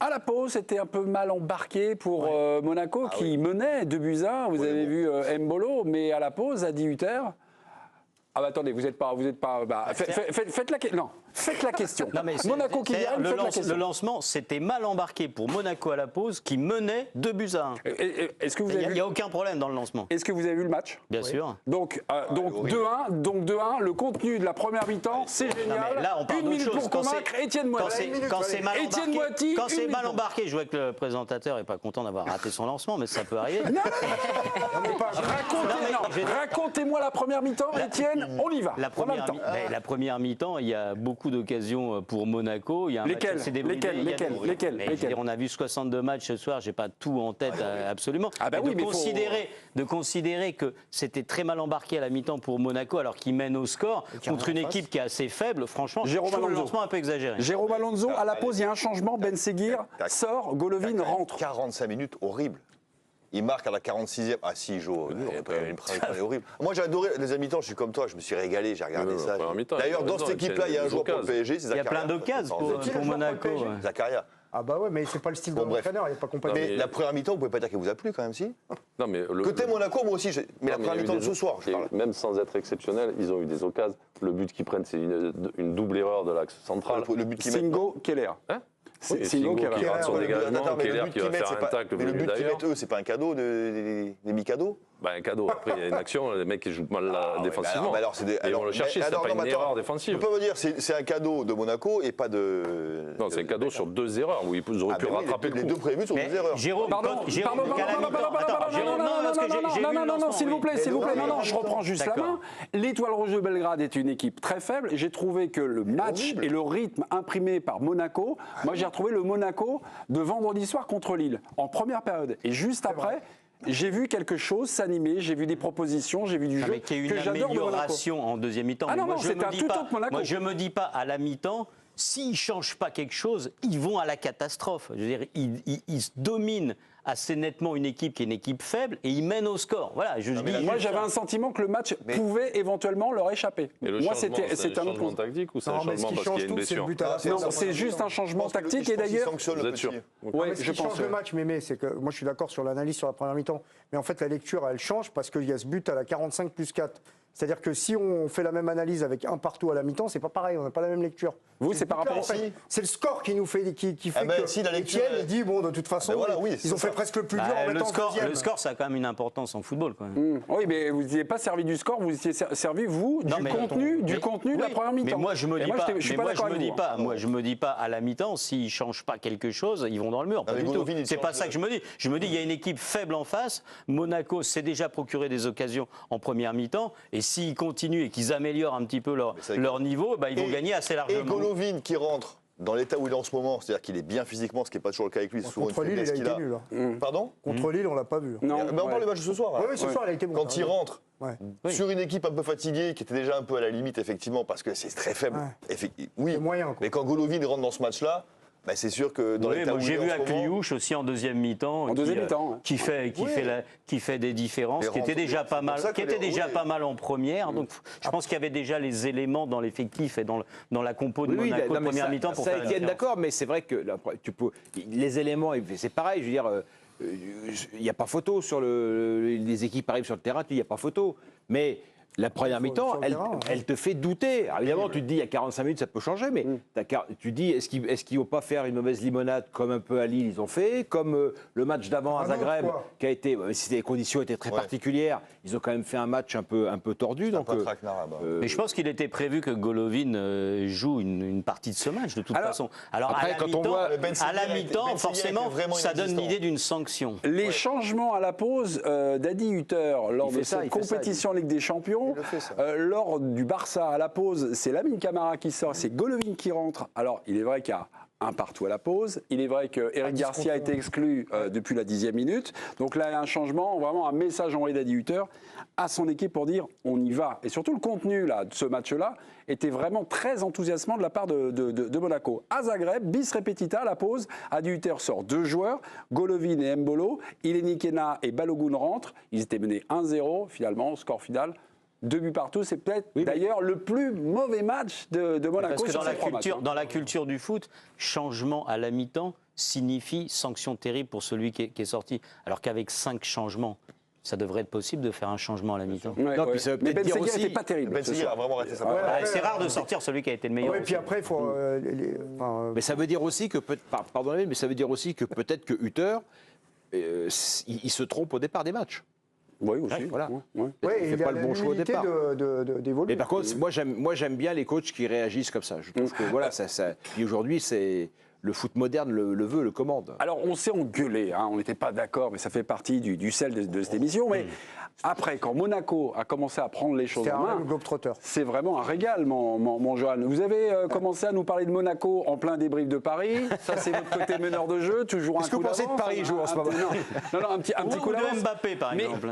À la pause, c'était un peu mal embarqué pour Monaco qui menait 2-1. Vous avez vu Mbolo, mais à la pause, à 18h. Ah bah attendez, vous n'êtes pas. Bah, faites la question. Non, mais Monaco qui gagne, faites la question. Le lancement, c'était mal embarqué pour Monaco à la pause, qui menait 2-1. Est-ce que vous avez Il n'y a aucun problème dans le lancement. Est-ce que vous avez vu le match? Bien sûr. Donc 2-1, le contenu de la première mi-temps, c'est génial. Là, on parle une minute pour convaincre Étienne Moiti. Quand c'est mal embarqué, je vois que le présentateur n'est pas content d'avoir raté son lancement, mais ça peut arriver. Racontez-moi la première mi-temps, Étienne, on y va. La première mi-temps, il y a beaucoup d'occasions pour Monaco. Il y a un lesquelles? On a vu 62 matchs ce soir, je n'ai pas tout en tête absolument. Ah bah oui, de considérer que c'était très mal embarqué à la mi-temps pour Monaco alors qu'il mène au score contre une équipe qui est assez faible, franchement, je trouve le lancement un peu exagéré. Jérôme Alonso, à la pause, il y a un changement, Ben Seguir sort, Golovin rentre. 45 minutes horribles. Il marque à la 46e. Ah si, Jo, une première mi-temps horrible. Moi j'ai adoré les mi-temps, je suis comme toi, je me suis régalé, j'ai regardé ça. D'ailleurs, dans cette équipe-là, il y a un joueur pour le PSG, c'est Zakaria. Il y a plein d'occasions pour Monaco. Zakaria. Ah bah ouais, mais c'est pas le style de l'entraîneur, il n'est pas compatible. Mais la première mi-temps, vous pouvez pas dire qu'elle vous a plu quand même, si? Non, mais côté Monaco, moi aussi, mais la première mi-temps de ce soir, je parle. Même sans être exceptionnel, ils ont eu des occasions. Le but qu'ils prennent, c'est une double erreur de l'axe central. Le but qui Singo, Keller. C'est Singo qui rate son dégagement, Keller qui va faire un tacle. Mais le but qu'ils mettent eux, c'est pas un cadeau, des mi-cadeaux? Un cadeau. Après, il y a une action, les mecs qui jouent mal défensivement. Ils vont le chercher, c'est pas une erreur défensive. On peut me dire, c'est un cadeau de Monaco et pas de. Non, c'est un cadeau sur 2 erreurs où ils auraient pu rattraper le coup. Les deux premiers buts sont 2 erreurs. Jérôme, non, s'il vous plaît, non, je reprends juste la main. L'Étoile Rouge de Belgrade est une équipe très faible. J'ai trouvé que le match et le rythme imprimé par Monaco, moi j'ai retrouvé le Monaco de vendredi soir contre Lille en première période. Et juste après, j'ai vu quelque chose s'animer, j'ai vu des propositions, j'ai vu du jeu mais qu'il y a eu une amélioration en deuxième mi-temps. Ah non, c'était un tout autre Monaco. Moi, je me dis pas à la mi-temps, s'ils ne changent pas quelque chose, ils vont à la catastrophe. Je veux dire, ils dominent assez nettement une équipe qui est une équipe faible et ils mènent au score. Voilà, moi, j'avais un sentiment que le match pouvait éventuellement leur échapper. Moi, c'était un changement tactique ou c'est un changement parce qu'il y a une blessure? Non, c'est juste un changement tactique et d'ailleurs. Vous êtes sûr? Oui, je pense. Le match, Mémé, c'est que moi, je suis d'accord sur l'analyse sur la première mi-temps, mais en fait, la lecture, elle change parce qu'il y a ce but à la 45 plus 4. C'est-à-dire que si on fait la même analyse avec un partout à la mi-temps, c'est pas pareil, on n'a pas la même lecture. Vous, c'est par rapport à c'est le score qui nous fait qui fait que si la lecture il dit bon de toute façon ils ont fait presque le plus dur en mettant le score ça a quand même une importance en football quand même. Oui, mais vous n'étiez pas servi du score, vous étiez servi vous du contenu de la première mi-temps. Mais moi je me dis pas à la mi-temps s'ils changent pas quelque chose, ils vont dans le mur. Pas du tout. C'est pas ça que je me dis. Je me dis il y a une équipe faible en face, Monaco s'est déjà procuré des occasions en première mi-temps et s'ils continuent et qu'ils améliorent un petit peu leur niveau, ils vont gagner assez largement. Et Golovin qui rentre dans l'état où il est en ce moment, c'est-à-dire qu'il est bien physiquement, ce qui n'est pas toujours le cas avec lui, c'est souvent contre Lille, il a été nul. Pardon? Contre Lille, on l'a pas vu. Non, mais on parle du match de ce soir. Oui, ce soir, il a été bon. Quand il rentre sur une équipe un peu fatiguée, qui était déjà un peu à la limite, effectivement, parce que c'est très faible. Oui, moyen, mais quand Golovin rentre dans ce match-là, c'est sûr que dans l'état où j'ai vu Akliouche aussi en deuxième mi-temps, qui fait des différences, qui était déjà pas mal en première. Donc je pense qu'il y avait déjà les éléments dans l'effectif et dans la compo de Monaco de première mi-temps pour faire la différence. D'accord, mais c'est vrai que les éléments, c'est pareil. Je veux dire, il n'y a pas photo sur les équipes arrivent sur le terrain, il n'y a pas photo, mais la première mi-temps, elle te fait douter. Alors évidemment, tu te dis, il y a 45 minutes, ça peut changer, mais tu te dis, est-ce qu'ils ne vont pas faire une mauvaise limonade comme un peu à Lille, ils ont fait, comme le match d'avant à Zagreb, qui a été, les conditions étaient très particulières, ils ont quand même fait un match un peu tordu. Donc, mais je pense qu'il était prévu que Golovin joue une partie de ce match, de toute façon. Alors après, à la mi-temps, forcément, ça donne l'idée d'une sanction. Les changements à la pause d'Adi Hutter lors de cette compétition Ligue des Champions, lors du Barça à la pause, c'est Lamine Camara qui sort, c'est Golovin qui rentre. Alors, il est vrai qu'il y a un partout à la pause. Il est vrai que Eric Garcia a été exclu depuis la 10e minute. Donc là, il y a un changement, vraiment un message envoyé d'Adi Hutter à son équipe pour dire on y va. Et surtout, le contenu de ce match-là était vraiment très enthousiasmant de la part de Monaco. À Zagreb, bis repetita, à la pause, Adi Hutter sort 2 joueurs, Golovin et Mbolo. Ileni Kena et Balogun rentrent. Ils étaient menés 1-0, finalement, score final. 2 buts partout, c'est peut-être d'ailleurs le plus mauvais match de Monaco. Parce que dans la culture du foot, changement à la mi-temps, signifie sanction terrible pour celui qui est sorti. Alors qu'avec 5 changements, ça devrait être possible de faire un changement à la mi-temps. Ouais, non, puis ça veut peut-être dire aussi n'était pas terrible. Ben Seguir a vraiment raté sa place. C'est rare de sortir celui qui a été le meilleur. Et puis après, il faut. Mais ça veut dire aussi que pardonnez, mais ça veut dire aussi que peut-être que Hutter, il se trompe au départ des matchs. Oui, aussi. Voilà. Il fait pas le bon choix au départ. Mais par contre, moi j'aime bien les coachs qui réagissent comme ça. Je trouve que voilà, et aujourd'hui c'est le foot moderne le veut, le commande. Alors on s'est engueulé, hein, on n'était pas d'accord, mais ça fait partie du sel de cette émission. Mais après, quand Monaco a commencé à prendre les choses en main, c'est vraiment un régal, mon Johan. Vous avez commencé à nous parler de Monaco en plein débrief de Paris. Ça, c'est votre côté meneur de jeu, toujours un coup d'avance. Qu'est-ce que vous pensez de Paris, joue en ce moment? Non, un petit coup d'avance. Mbappé, par exemple.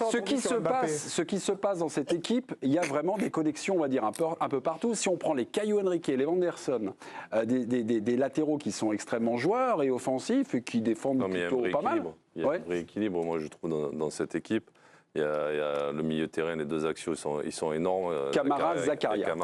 Ce qui se passe dans cette équipe, il y a vraiment des connexions, on va dire, un peu partout. Si on prend les Caio Henrique, les Vanderson, des latéraux qui sont extrêmement joueurs et offensifs et qui défendent plutôt pas mal. Il y a un vrai équilibre, moi, je trouve, dans cette équipe. Il y a le milieu de terrain, les deux axiaux, ils sont énormes. Camara, Zakaria.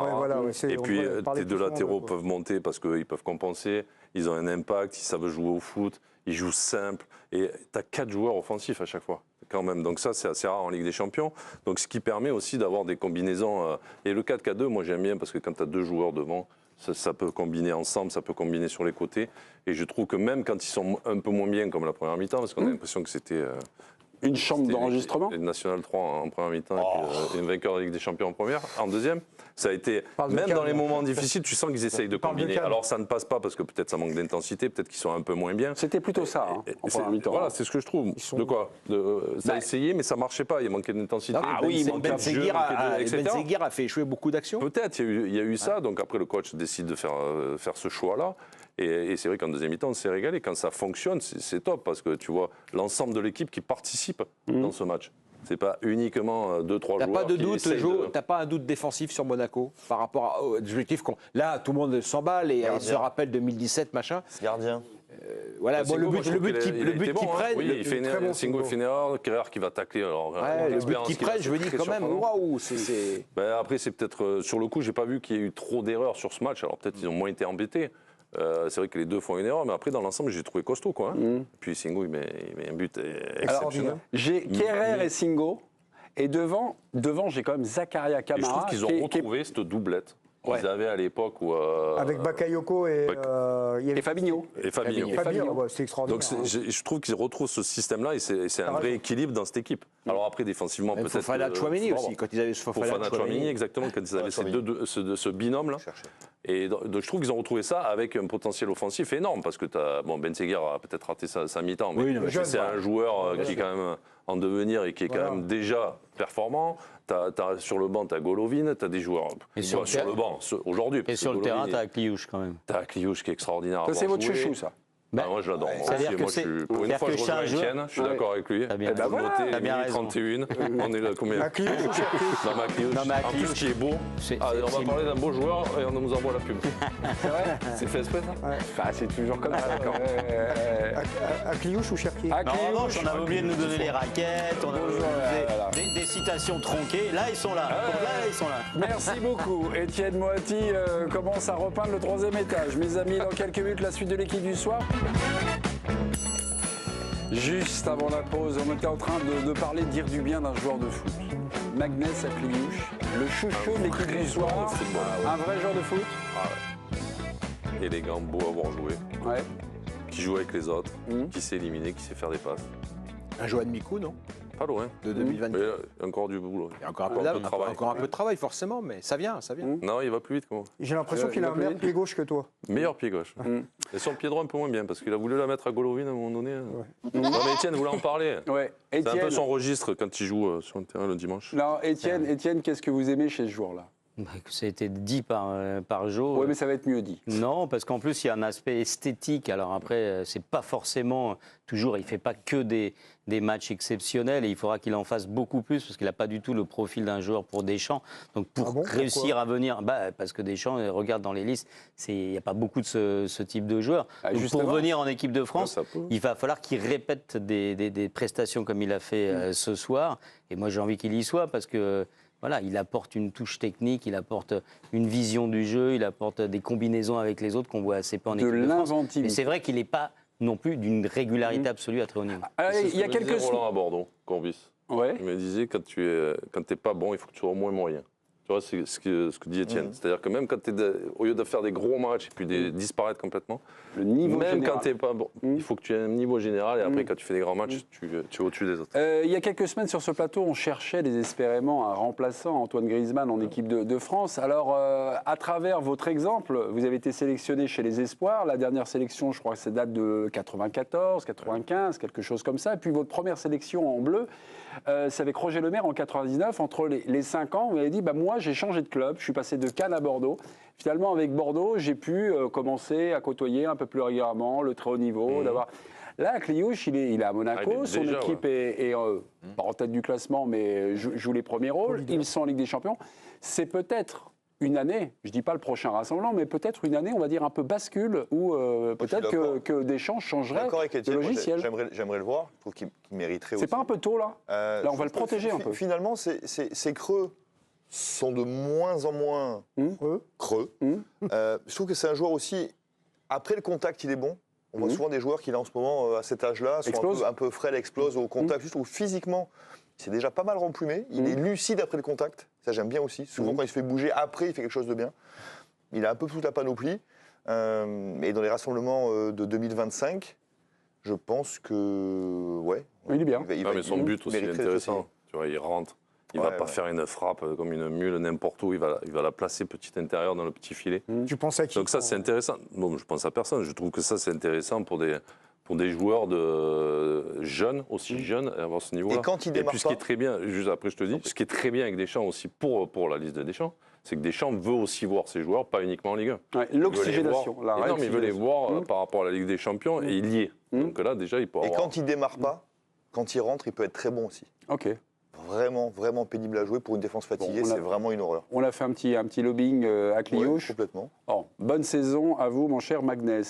Et puis, tes deux latéraux peuvent monter parce qu'ils peuvent compenser. Ils ont un impact, ils savent jouer au foot, ils jouent simple. Et tu as 4 joueurs offensifs à chaque fois, quand même. Donc ça, c'est assez rare en Ligue des Champions. Donc ce qui permet aussi d'avoir des combinaisons. Et le 4-4-2, moi, j'aime bien parce que quand tu as 2 joueurs devant, ça peut combiner ensemble, ça peut combiner sur les côtés. Et je trouve que même quand ils sont un peu moins bien, comme la première mi-temps, parce qu'on a l'impression que c'était... une chambre d'enregistrement. National 3 en première mi-temps et puis un vainqueur de Ligue des Champions en première. En deuxième, ça a été, même dans les moments difficiles, tu sens qu'ils essayent de combiner. Alors ça ne passe pas parce que peut-être ça manque d'intensité, peut-être qu'ils sont un peu moins bien. C'était plutôt ça, en première mi-temps. Voilà, c'est ce que je trouve. De quoi ça a essayé, mais ça ne marchait pas. Il manquait d'intensité. Ah oui, Ben Seguir a fait échouer beaucoup d'actions. Peut-être, il y a eu ça. Donc après, le coach décide de faire ce choix-là. Et c'est vrai qu'en deuxième mi-temps, on s'est régalé. Quand ça fonctionne, c'est top parce que tu vois l'ensemble de l'équipe qui participe dans ce match. C'est pas uniquement 2-3 joueurs. Pas de doute, t'as pas un doute défensif sur Monaco par rapport aux objectifs là, tout le monde s'emballe et se rappelle 2017, machin. Gardien. Voilà, bon, le but qu'ils prennent. Oui, il fait une erreur, Kerrer qui va tacler. Le but qu'ils prennent, je me dis quand même, waouh. Après, c'est peut-être sur le coup, j'ai pas vu qu'il y ait eu trop d'erreurs sur ce match. Alors peut-être qu'ils ont moins été embêtés. C'est vrai que les deux font une erreur, mais après, dans l'ensemble, j'ai trouvé costaud, quoi. Puis Singo, il met un but exceptionnel. Alors, j'ai Kerrer et Singo, et devant j'ai quand même Zakaria Camara. Et je trouve qu'ils ont retrouvé cette doublette qu'ils avaient à l'époque où... Avec Bakayoko et Fabinho. C'est extraordinaire. Donc je trouve qu'ils retrouvent ce système-là et c'est un vrai équilibre dans cette équipe. Alors après, défensivement, peut-être... Fofana Chouameni aussi, quand ils avaient ce Fofana Chouameni, exactement, quand ils avaient ce binôme-là. Et donc je trouve qu'ils ont retrouvé ça avec un potentiel offensif énorme, parce que Ben Seguir a peut-être raté sa mi-temps, mais c'est un joueur qui est quand même en devenir et qui est quand même déjà performant. Sur le banc, tu as Golovin, tu as des joueurs sur le banc aujourd'hui. Et sur le terrain, tu as Kliouche quand même. Tu as Kliouche qui est extraordinaire. Ça, c'est votre chouchou, ça. Moi, je l'adore. Pour une fois, je rejoins Etienne. Je suis d'accord avec lui. T'as bien raison. 31. On est là combien? Ma Kliouche. En plus, ce qui est beau, on va parler d'un beau joueur et on nous envoie la pub. C'est vrai? C'est fait exprès, ça? C'est toujours comme ça, d'accord. À Kliouche ou Cherki? En revanche, on avait oublié de nous donner les raquettes, on a oublié des citations tronquées. Là, ils sont là. Merci beaucoup. Étienne Moati commence à repeindre le 3e étage. Mes amis, dans quelques minutes, la suite de l'équipe du soir. Juste avant la pause, on était en train de parler, de dire du bien d'un joueur de foot. Magnès Akliouche, le chouchou de l'équipe du soir. Un vrai joueur de foot. Élégant, beau à voir jouer. Ouais. Qui joue avec les autres, qui sait éliminer, qui sait faire des passes. Un Johan Mikou, non? Pas loin. De 2024. Mais encore du boulot. Il y a encore un peu de travail, forcément, mais ça vient. Non, il va plus vite. J'ai l'impression qu'il a un meilleur pied gauche que toi. Meilleur pied gauche. Et son pied droit un peu moins bien, parce qu'il a voulu la mettre à Golovin à un moment donné. Non, mais Étienne voulait en parler. C'est un peu son registre quand il joue sur le terrain le dimanche. Non, Étienne, qu'est-ce que vous aimez chez ce joueur-là? Ça a été dit par Jo. Oui, mais ça va être mieux dit. Non, parce qu'en plus, il y a un aspect esthétique. Alors après, c'est pas forcément toujours, il fait pas que des matchs exceptionnels et il faudra qu'il en fasse beaucoup plus parce qu'il n'a pas du tout le profil d'un joueur pour Deschamps. Donc pour réussir à venir, parce que Deschamps, regarde dans les listes, il n'y a pas beaucoup de ce type de joueurs. Donc pour venir en équipe de France, il va falloir qu'il répète des prestations comme il a fait ce soir. Et moi, j'ai envie qu'il y soit parce que voilà, il apporte une touche technique, il apporte une vision du jeu, il apporte des combinaisons avec les autres qu'on voit assez peu en équipe de France. Mais c'est vrai qu'il n'est pas non plus d'une régularité absolue à très haut niveau. Il y a quelques Roland à Bordeaux, Courbis. Ouais. Il me disait quand tu n'es pas bon, il faut que tu sois au moins moyen. Tu vois, c'est ce que dit Étienne. C'est-à-dire que même quand au lieu de faire des gros matchs et puis disparaître complètement, le niveau même général. quand tu n'es pas bon, il faut que tu aies un niveau général et après, quand tu fais des grands matchs, tu es au-dessus des autres. Il y a quelques semaines sur ce plateau, on cherchait désespérément un remplaçant, Antoine Griezmann, en équipe de France. Alors, à travers votre exemple, vous avez été sélectionné chez les Espoirs. La dernière sélection, je crois que ça date de 94, 95, quelque chose comme ça. Et puis votre première sélection en bleu, c'est avec Roger Lemaire en 99. Entre les 5 ans, vous avez dit, moi, j'ai changé de club. Je suis passé de Cannes à Bordeaux. Finalement, avec Bordeaux, j'ai pu commencer à côtoyer un peu plus régulièrement le très haut niveau. Là, Kliouche, il est à Monaco. Son équipe est pas en tête du classement, mais joue les premiers rôles. Ils sont en Ligue des Champions. C'est peut-être une année, je ne dis pas le prochain rassemblement, mais peut-être une année, on va dire, un peu bascule, où peut-être que Deschamps changerait de logiciel. J'aimerais le voir. Je trouve qu'il mériterait aussi. C'est pas un peu tôt, là Là, on va le protéger un peu. Finalement, ces creux sont de moins en moins creux. Je trouve que c'est un joueur aussi, après le contact, il est bon. On voit souvent des joueurs qui, là, en ce moment, à cet âge-là, sont un peu frêles, explosent au contact. Je trouve physiquement, c'est déjà pas mal remplumé. Il est lucide après le contact. Ça, j'aime bien aussi. Souvent, quand il se fait bouger, après, il fait quelque chose de bien. Il a un peu toute la panoplie. Et dans les rassemblements de 2025, je pense que, il est bien. Mais son but aussi est intéressant. Tu vois, il rentre. Il ne va pas faire une frappe comme une mule n'importe où. Il va la placer petit intérieur dans le petit filet. Tu penses à qui? Donc ça, c'est intéressant. Bon, je pense à personne. Je trouve que ça, c'est intéressant pour des joueurs jeunes, aussi jeunes, à avoir ce niveau-là. Et quand il démarre ce qui est très bien, juste après je te dis, ce qui est très bien avec Deschamps aussi pour la liste de Deschamps, c'est que Deschamps veut aussi voir ses joueurs, pas uniquement en Ligue 1. L'oxygénation. Il veut les voir par rapport à la Ligue des Champions et il y est. Donc là, déjà, il peut avoir... Et quand il démarre pas, quand il rentre, il peut être très bon aussi. Ok. Vraiment, vraiment pénible à jouer pour une défense fatiguée, c'est vraiment une horreur. On a fait un petit lobbying à Kliouche. Complètement. Bonne saison à vous, mon cher Magnès.